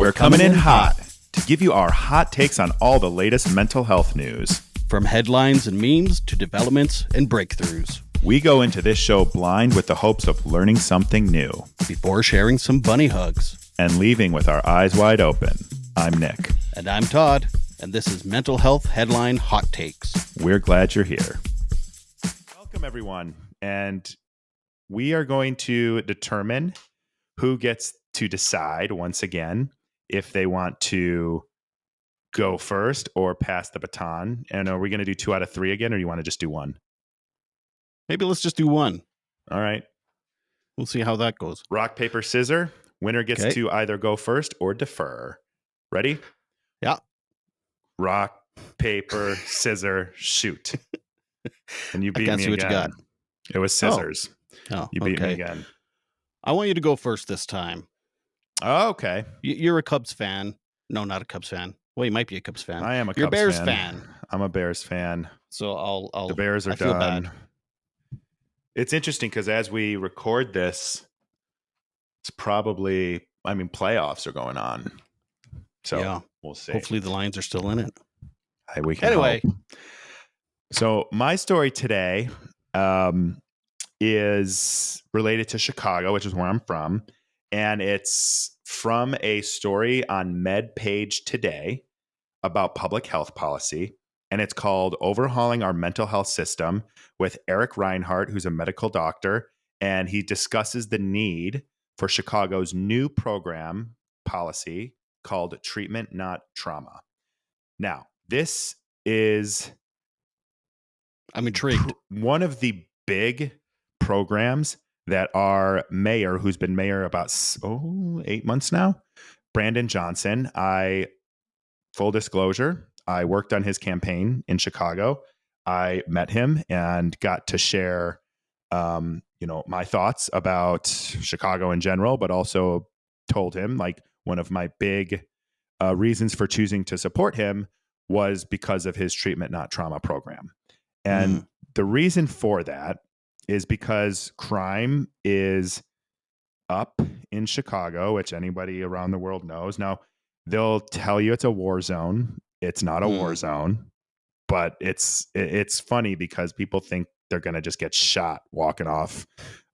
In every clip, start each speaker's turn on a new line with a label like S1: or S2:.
S1: We're coming in hot to give you our hot takes on all the latest mental health news.
S2: From headlines and memes to developments and breakthroughs.
S1: We go into this show blind with the hopes of learning something new.
S2: Before sharing some bunny hugs.
S1: And leaving with our eyes wide open. I'm Nick.
S2: And I'm Todd. And this is Mental Health Headline Hot Takes.
S1: We're glad you're here. Welcome, everyone. And we are going to determine who gets to decide, once again, if they want to go first or pass the baton. And are we going to do 2 out of 3 again, or do you want to just do one?
S2: Maybe let's just do one.
S1: All right.
S2: We'll see how that goes.
S1: Rock, paper, scissors. Winner gets to either go first or defer. Ready?
S2: Yeah.
S1: Rock, paper, scissors, shoot. And you beat me again. What you got. It was scissors.
S2: Oh,
S1: you beat me again.
S2: I want you to go first this time.
S1: Oh, okay.
S2: You're a Cubs fan. No, not a Cubs fan. Well, you might be a Cubs fan.
S1: I am a Cubs fan.
S2: You're a Bears fan.
S1: I'm a Bears fan.
S2: So
S1: the Bears are done. It's interesting because as we record this, it's probably, playoffs are going on. So yeah, we'll see.
S2: Hopefully the Lions are still in it.
S1: We can hope. So my story today is related to Chicago, which is where I'm from. And it's from a story on MedPage Today about public health policy. And it's called Overhauling Our Mental Health System with Eric Reinhardt, who's a medical doctor. And he discusses the need for Chicago's new program policy called Treatment Not Trauma. Now, this is...
S2: I'm intrigued.
S1: One of the big programs that our mayor, who's been mayor about 8 months now, Brandon Johnson, full disclosure, I worked on his campaign in Chicago. I met him and got to share, my thoughts about Chicago in general, but also told him one of my big reasons for choosing to support him was because of his Treatment Not Trauma program. And the reason for that is because crime is up in Chicago, which anybody around the world knows. Now, they'll tell you it's a war zone. It's not a war zone, but it's funny because people think they're going to just get shot walking off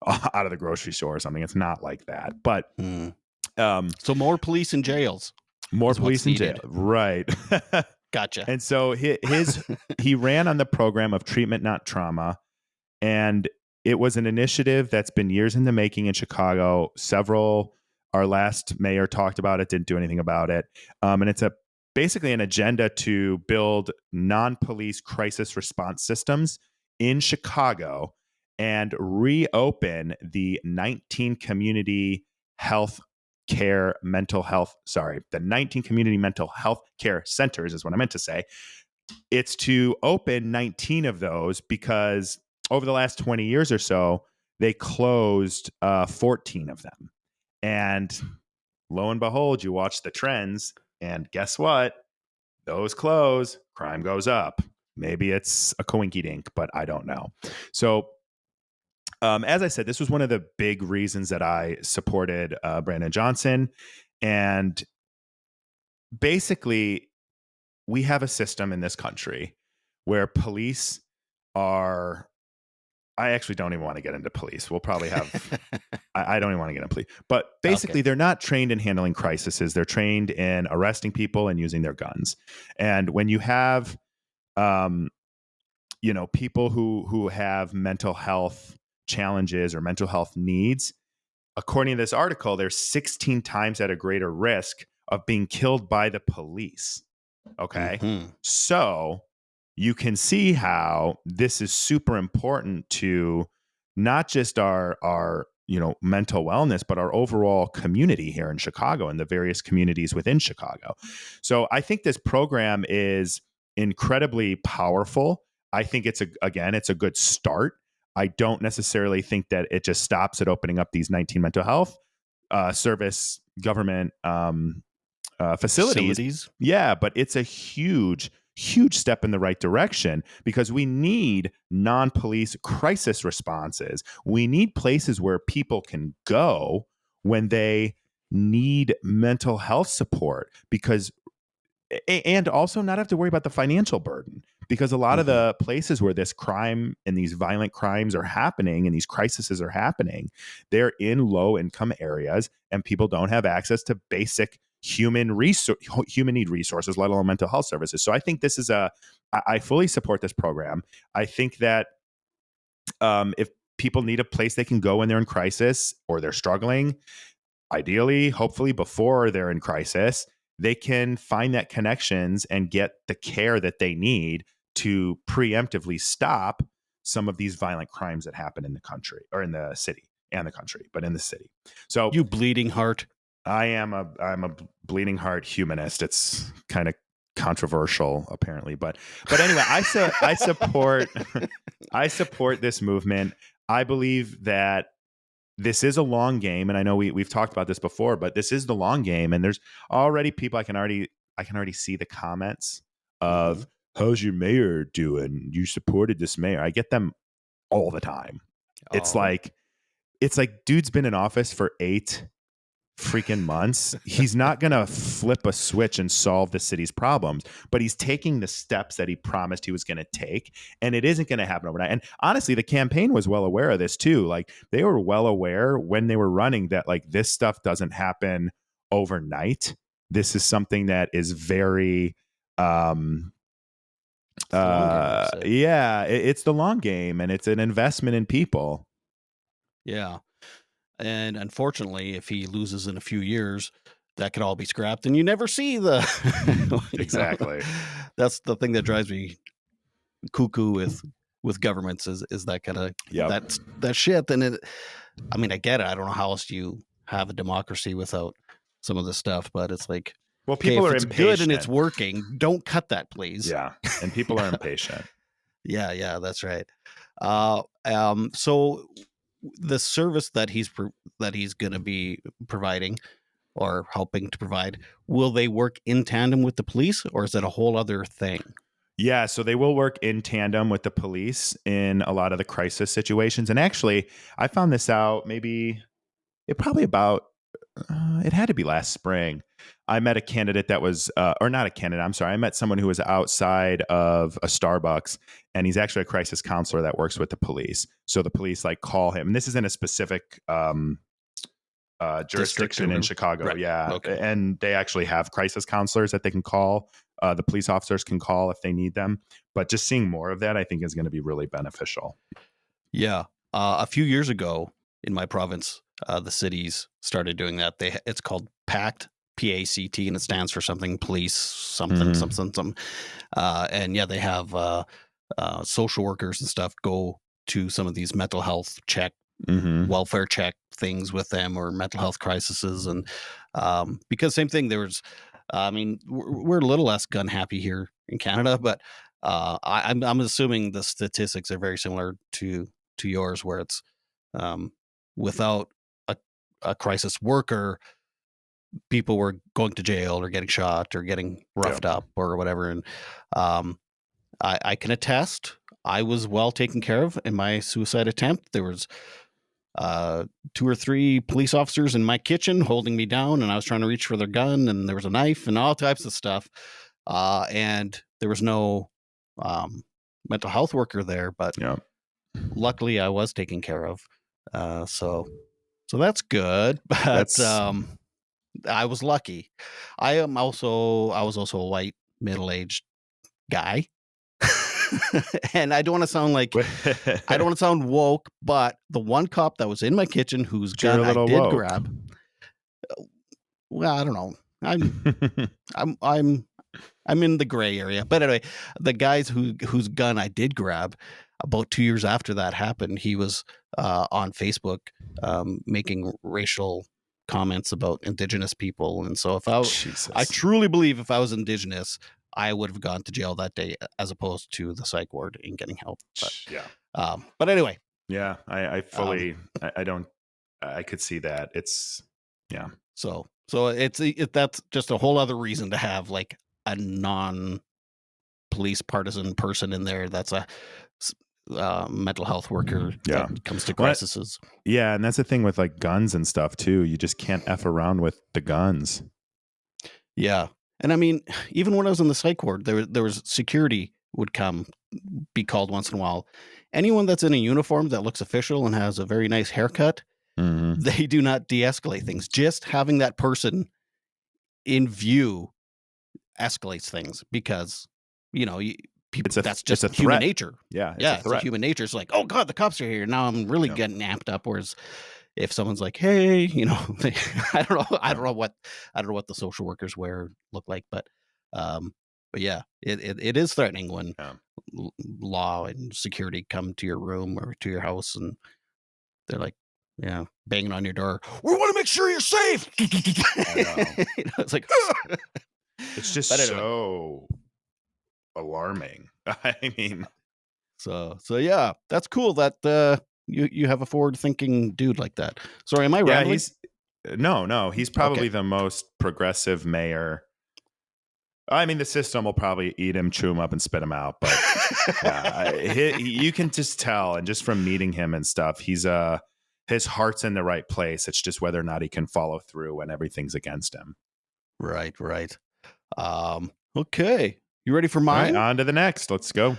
S1: out of the grocery store or something. It's not like that. But
S2: so more police in jails.
S1: More police in jail. Right.
S2: Gotcha.
S1: And so he ran on the program of Treatment Not Trauma, and it was an initiative that's been years in the making in Chicago. Our last mayor talked about it, didn't do anything about it. And it's basically an agenda to build non-police crisis response systems in Chicago and reopen the 19 community mental health care centers is what I meant to say. It's to open 19 of those because over the last 20 years or so, they closed 14 of them. And lo and behold, you watch the trends and guess what? Those close, crime goes up. Maybe it's a coinky-dink, but I don't know. So as I said, this was one of the big reasons that I supported Brandon Johnson. And basically, we have a system in this country where police are... I actually don't even want to get into police. We'll probably have... I don't even want to get into police. But basically, They're not trained in handling crises. They're trained in arresting people and using their guns. And when you have, people who have mental health challenges or mental health needs, according to this article, they're 16 times at a greater risk of being killed by the police. Okay. Mm-hmm. So you can see how this is super important to not just our mental wellness, but our overall community here in Chicago and the various communities within Chicago. So I think this program is incredibly powerful. I think it's a good start. I don't necessarily think that it just stops at opening up these 19 mental health service government facilities. Yeah, but it's a huge step in the right direction because we need non-police crisis responses. We need places where people can go when they need mental health support because and also not have to worry about the financial burden because a lot of the places where this crime and these violent crimes are happening and these crises are happening, they're in low income areas and people don't have access to basic human need resources, let alone mental health services. So I think this is I fully support this program. I think that if people need a place they can go when they're in crisis or they're struggling, ideally, hopefully before they're in crisis, they can find that connections and get the care that they need to preemptively stop some of these violent crimes that happen in the country or in the city and the country, but in the city. So
S2: You bleeding heart.
S1: I'm a bleeding heart humanist. It's kind of controversial apparently, but anyway, I support I support this movement. I believe that this is a long game, and I know we've talked about this before, but this is the long game, and there's already people I can already see the comments of how's your mayor doing? You supported this mayor. I get them all the time. It's
S2: Oh.
S1: like dude's been in office for 8 freaking months. He's not going to flip a switch and solve the city's problems, but he's taking the steps that he promised he was going to take. And it isn't going to happen overnight. And honestly, the campaign was well aware of this too. Like they were well aware when they were running that like this stuff doesn't happen overnight. This is something that is very, it's the long game and it's an investment in people.
S2: Yeah. And unfortunately, if he loses in a few years, that could all be scrapped and you never see the
S1: Exactly.
S2: That's the thing that drives me cuckoo with governments is that kind of that shit. And I mean, I get it. I don't know how else you have a democracy without some of this stuff, but it's like,
S1: well, people are
S2: it's
S1: impatient.
S2: good and it's working. Don't cut that, please.
S1: Yeah. And people are impatient.
S2: Yeah, that's right. So the service that he's going to be providing or helping to provide, will they work in tandem with the police or is it a whole other thing?
S1: Yeah, so they will work in tandem with the police in a lot of the crisis situations. And actually, I found this out it had to be last spring. I met a candidate that was, or not a candidate, I'm sorry. I met someone who was outside of a Starbucks and he's actually a crisis counselor that works with the police. So the police like call him. And this is in a specific jurisdiction in Chicago. Right. Yeah. Okay. And they actually have crisis counselors that they can call. The police officers can call if they need them. But just seeing more of that, I think, is going to be really beneficial.
S2: Yeah. A few years ago in my province, the cities started doing that. It's called PACT, PACT, and it stands for something police, something. And yeah, they have social workers and stuff go to some of these mental health check, welfare check things with them or mental health crises. And because same thing, I mean, we're a little less gun happy here in Canada, but I'm assuming the statistics are very similar to yours, where it's without a crisis worker, people were going to jail or getting shot or getting roughed up or whatever. And I can attest, I was well taken care of in my suicide attempt. There was 2 or 3 police officers in my kitchen holding me down, and I was trying to reach for their gun, and there was a knife and all types of stuff. And there was no mental health worker there, but luckily I was taken care of. So that's good. But I was lucky. I was also a white middle-aged guy. And I don't want to sound woke, but the one cop that was in my kitchen whose gun I did woke. Grab. Well, I don't know. I'm in the gray area. But anyway, the guys whose gun I did grab, about 2 years after that happened, he was on Facebook making racial comments about Indigenous people. And so I truly believe if I was Indigenous, I would have gone to jail that day as opposed to the psych ward and getting help. But, but anyway.
S1: Yeah, I fully, I could see that. It's, yeah.
S2: So that's just a whole other reason to have like a non-police partisan person in there. That's mental health worker
S1: Yeah.
S2: that comes to
S1: Well,
S2: crises.
S1: yeah, and that's the thing with like guns and stuff too. You just can't F around with the guns.
S2: Yeah. And I mean, even when I was in the psych ward, there was security would come, be called once in a while. Anyone that's in a uniform that looks official and has a very nice haircut,
S1: Mm-hmm.
S2: they do not de-escalate things. Just having that person in view escalates things because, people, that's
S1: It's
S2: just
S1: a
S2: human
S1: threat.
S2: nature.
S1: Yeah, it's a
S2: Yeah, it's a
S1: threat.
S2: human nature. It's like, oh God, the cops are here. Now I'm really
S1: Yeah.
S2: getting amped up. Whereas if someone's like, hey, I don't know,
S1: Yeah.
S2: I don't know what the social workers wear look like, um, but yeah, it is threatening when
S1: Yeah.
S2: law and security come to your room or to your house and they're like, yeah, banging on your door. We want to make sure you're safe.
S1: I know.
S2: It's like,
S1: It's just
S2: but anyway,
S1: so alarming. I mean,
S2: so yeah, that's cool that you have a forward thinking dude like that. Sorry, am I
S1: yeah,
S2: rambling?
S1: no, he's
S2: Okay.
S1: probably the most progressive mayor. I mean, the system will probably eat him, chew him up, and spit him out. But yeah, you can just tell, and just from meeting him and stuff, his heart's in the right place. It's just whether or not he can follow through when everything's against him.
S2: Right. Okay. You ready for
S1: All right,
S2: mine?
S1: on to the next. Let's go.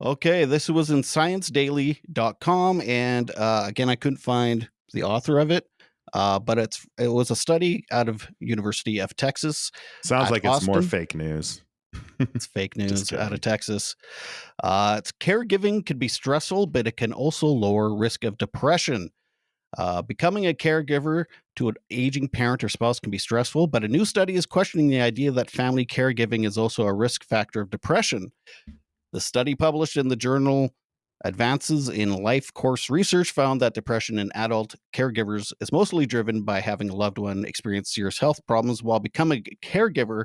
S2: Okay, this was in sciencedaily.com and again I couldn't find the author of it. But it was a study out of University of Texas
S1: Sounds
S2: at
S1: like it's more
S2: Austin.
S1: fake news.
S2: It's fake
S1: Just
S2: news out of
S1: kidding.
S2: Texas. It's caregiving can be stressful, but it can also lower risk of depression. Becoming a caregiver to an aging parent or spouse can be stressful, but a new study is questioning the idea that family caregiving is also a risk factor of depression. The study published in the journal Advances in Life Course Research found that depression in adult caregivers is mostly driven by having a loved one experience serious health problems, while becoming a caregiver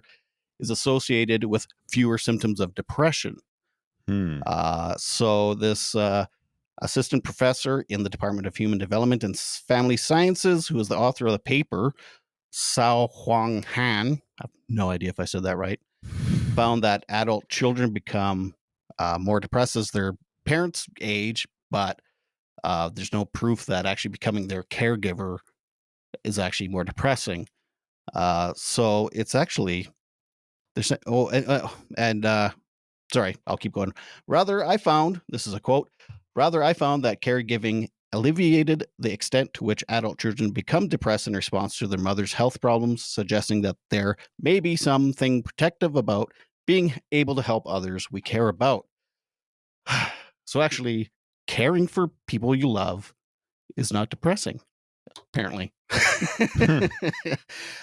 S2: is associated with fewer symptoms of depression.
S1: Hmm.
S2: So, this assistant professor in the Department of Human Development and Family Sciences, who is the author of the paper, Sao Huang Han, I have no idea if I said that right, found that adult children become more depressed as their parents age, but there's no proof that actually becoming their caregiver is actually more depressing. So it's actually there's sorry, I'll keep going. Rather, I found this is a quote. Rather, I found that caregiving alleviated the extent to which adult children become depressed in response to their mother's health problems, suggesting that there may be something protective about being able to help others we care about. So, actually, caring for people you love is not depressing, apparently.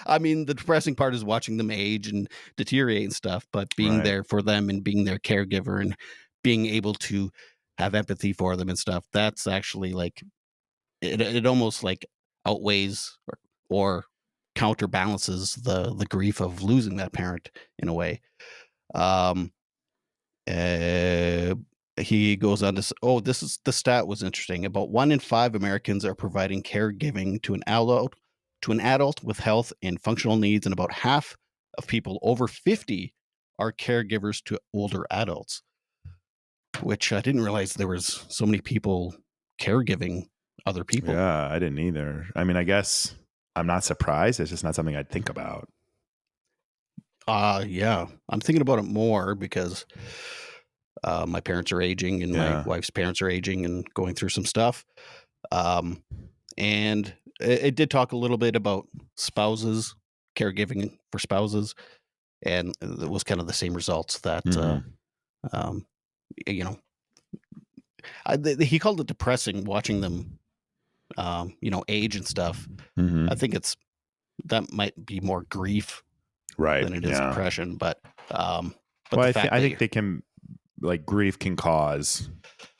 S2: I mean, the depressing part is watching them age and deteriorate and stuff, but being
S1: Right.
S2: there for them and being their caregiver and being able to have empathy for them and stuff, that's actually like it almost like outweighs or counterbalances the grief of losing that parent in a way. Um uh, he goes on to this is the stat was interesting. About 1 in 5 Americans are providing caregiving to an adult with health and functional needs, and about half of people over 50 are caregivers to older adults. Which I didn't realize there was so many people caregiving other people.
S1: Yeah, I didn't either. I mean, I guess I'm not surprised. It's just not something I'd think about.
S2: Yeah, I'm thinking about it more because my parents are aging and my
S1: Yeah.
S2: wife's parents are aging and going through some stuff. Um, and it did talk a little bit about spouses, caregiving for spouses, and it was kind of the same results that
S1: Hmm.
S2: um, you know he called it depressing watching them age and stuff. I
S1: Hmm.
S2: think that might be more grief
S1: Right.
S2: than it is
S1: Yeah.
S2: depression, um, but
S1: Well,
S2: the fact
S1: I
S2: that
S1: think they can, like, grief can cause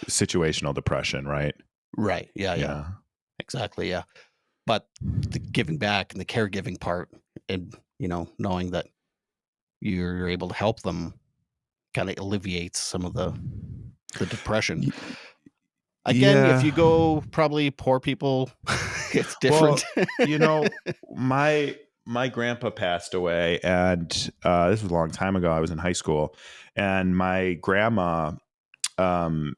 S1: situational depression, right?
S2: right, yeah,
S1: Yeah.
S2: exactly, yeah. But the giving back and the caregiving part, and knowing that you're able to help them kind of alleviates some of the depression.
S1: Y-
S2: Again, if
S1: Yeah.
S2: you go probably poor people, it's different.
S1: Well, you know, my grandpa passed away, and this was a long time ago. I was in high school, and my grandma, um,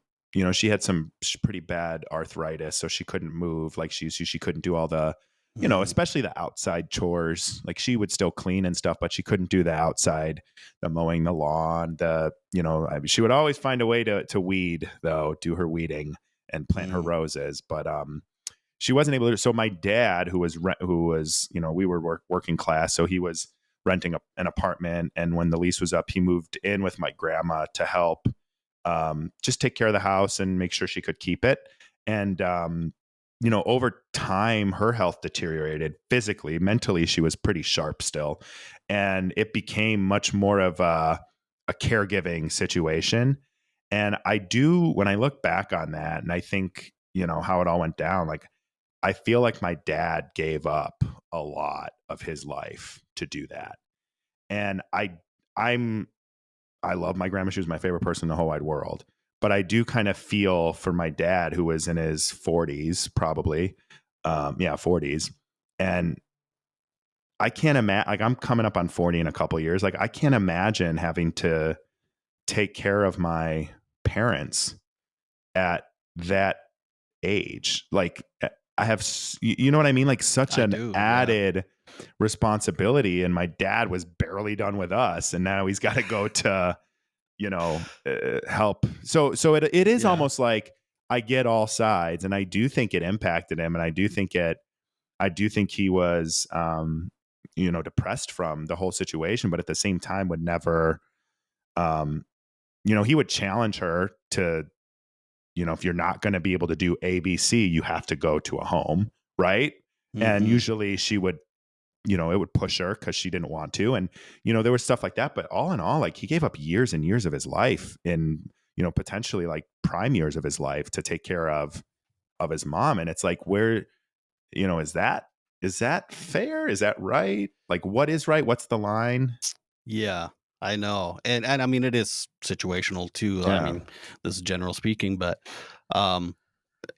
S1: she had some pretty bad arthritis, so she couldn't move like she used to. She couldn't do all the,
S2: Mm,
S1: especially the outside chores. Like she would still clean and stuff, but she couldn't do the outside, the mowing the lawn, she would always find a way to weed though, do her weeding and plant her
S2: mm,
S1: roses. But she wasn't able to. So my dad, who was, we were working class, so he was renting an apartment. And when the lease was up, he moved in with my grandma to help just take care of the house and make sure she could keep it. And, over time, her health deteriorated physically, mentally, she was pretty sharp still. And it became much more of a caregiving situation. And when I look back on that and I think, how it all went down, like, I feel like my dad gave up a lot of his life to do that. And I'm I love my grandma. She was my favorite person in the whole wide world. But I do kind of feel for my dad, who was in his 40s, probably. Yeah, 40s. And I can't imagine, like, I'm coming up on 40 in a couple of years. Like, I can't imagine having to take care of my parents at that age. Like, I have, you know what I mean? Like, such
S2: I
S1: an
S2: do. Yeah.
S1: added responsibility. And my dad was barely done with us. And now he's got to go to, help. So it is
S2: Yeah.
S1: almost like I get all sides, and I do think it impacted him, and I do think he was, depressed from the whole situation, but at the same time would never, um, he would challenge her to, if you're not going to be able to do ABC, you have to go to a home, right? And
S2: Hmm.
S1: usually she would, it would push her because she didn't want to. And, there was stuff like that. But all in all, like, he gave up years and years of his life in, potentially like prime years of his life to take care of his mom. And it's like, where, is that fair? Is that right? Like, what is right? What's the line?
S2: Yeah, I know. And I mean it is situational too. I
S1: Yeah.
S2: mean, this is general speaking, but um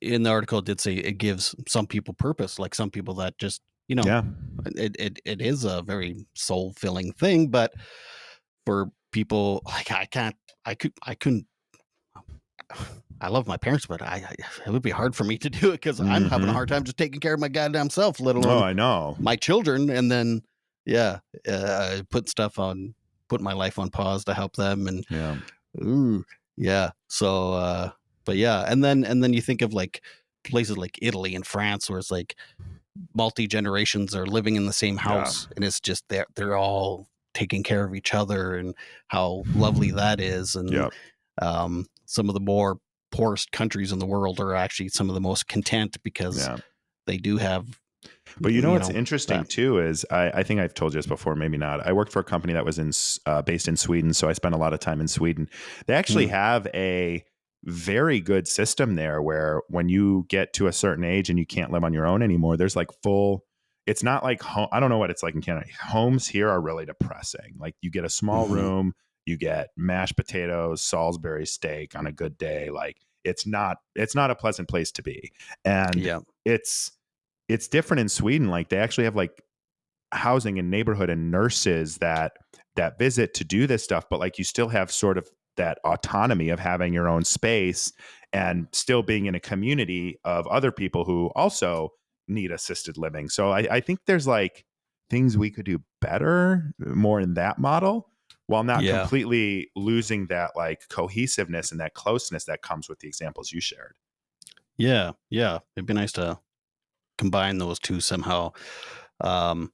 S2: in the article it did say it gives some people purpose, like some people that just,
S1: Yeah.
S2: it is a very soul filling thing, but for people like I couldn't I love my parents, but it would be hard for me to do it because I'm having a hard
S1: Hmm.
S2: time just taking care of my goddamn self, let
S1: Oh,
S2: alone
S1: I know.
S2: my children. And then, yeah, put my life on pause to help them. And
S1: Yeah.
S2: ooh, yeah. So, but yeah, and then you think of like places like Italy and France, where it's like multi generations are living in the same
S1: Yeah.
S2: house, and it's just they're all taking care of each other, and how lovely that is. And
S1: Yep.
S2: some of the more poorest countries in the world are actually some of the most content because
S1: Yeah.
S2: they do have,
S1: But what's interesting
S2: that.
S1: too is I think I've told you this before, maybe not. I worked for a company that was based in Sweden, so I spent a lot of time in Sweden. They actually
S2: Mm,
S1: have a very good system there where when you get to a certain age and you can't live on your own anymore, there's like full. It's not like home. I don't know what it's like in Canada. Homes here are really depressing. Like, you get a small
S2: hmm.
S1: room, you get mashed potatoes, Salisbury steak on a good day. Like, it's not a pleasant place to be, and
S2: Yeah.
S1: it's it's different in Sweden. Like, they actually have like housing and neighborhood and nurses that visit to do this stuff, but like, you still have sort of that autonomy of having your own space and still being in a community of other people who also need assisted living. So I think there's like things we could do better, more in that model, while not
S2: Yeah.
S1: completely losing that like cohesiveness and that closeness that comes with the examples you shared.
S2: Yeah. Yeah. It'd be nice to combine those two somehow. Um,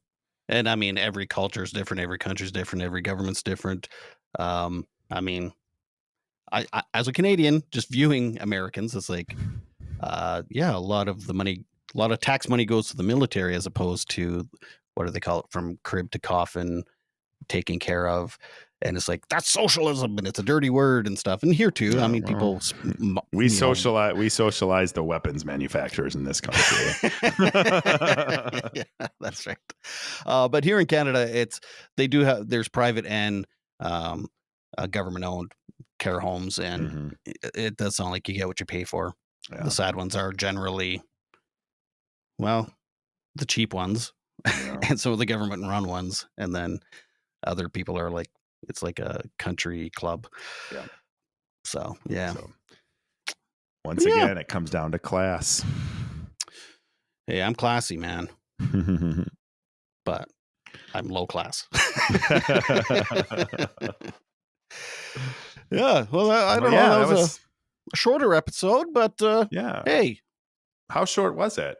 S2: and I mean, every culture is different, every country's different, every government's different. I mean, as a Canadian, just viewing Americans, it's like, yeah, a lot of tax money goes to the military as opposed to, what do they call it, from crib to coffin, taken care of. And it's like, that's socialism and it's a dirty word and stuff. And here too, I
S1: Yeah,
S2: mean,
S1: well,
S2: people,
S1: we socialize the weapons manufacturers in this country.
S2: yeah, that's right. But here in Canada, there's private and um, government owned care homes, and
S1: Hmm.
S2: it does sound like you get what you pay for. The
S1: Yeah,
S2: sad ones are generally, well, the cheap ones,
S1: yeah,
S2: and some of the government run ones, and then other people are like, it's like a country club.
S1: yeah.
S2: So yeah,
S1: So Once again, it comes down to class.
S2: Hey, I'm classy, man, but I'm low class. Yeah, well, I don't know.
S1: Yeah,
S2: That was a shorter episode, but
S1: yeah.
S2: hey.
S1: How short was it?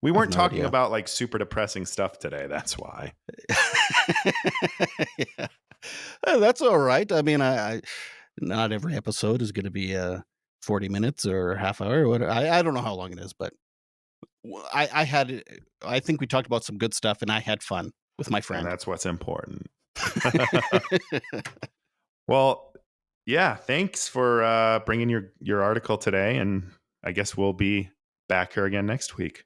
S1: We weren't talking
S2: idea.
S1: about like super depressing stuff today. That's why.
S2: Yeah. That's all right. I mean, I not every episode is going to be 40 minutes or half hour or whatever. I don't know how long it is, but I had, I think we talked about some good stuff and I had fun with my friend.
S1: And that's what's important. Well, yeah, thanks for bringing your article today. And I guess we'll be back here again next week.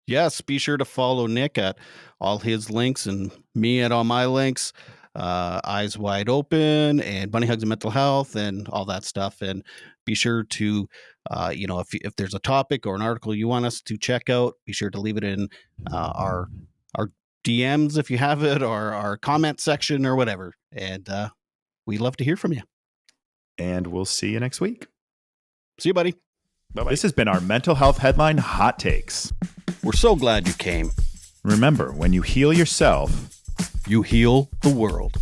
S2: Yes, be sure to follow Nick at all his links and me at all my links. Eyes Wide Open and Bunny Hugs and Mental Health and all that stuff. And be sure to, if there's a topic or an article you want us to check out, be sure to leave it in our DMs if you have it, or our comment section or whatever. And we'd love to hear from you.
S1: And we'll see you next week.
S2: See you, buddy.
S1: Bye-bye. This has been our mental health headline hot takes.
S2: We're so glad you came.
S1: Remember, when you heal yourself,
S2: you heal the world.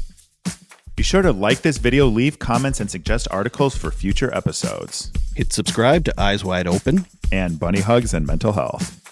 S1: Be sure to like this video, leave comments, and suggest articles for future episodes.
S2: Hit subscribe to Eyes Wide Open
S1: and Bunny Hugs and Mental Health.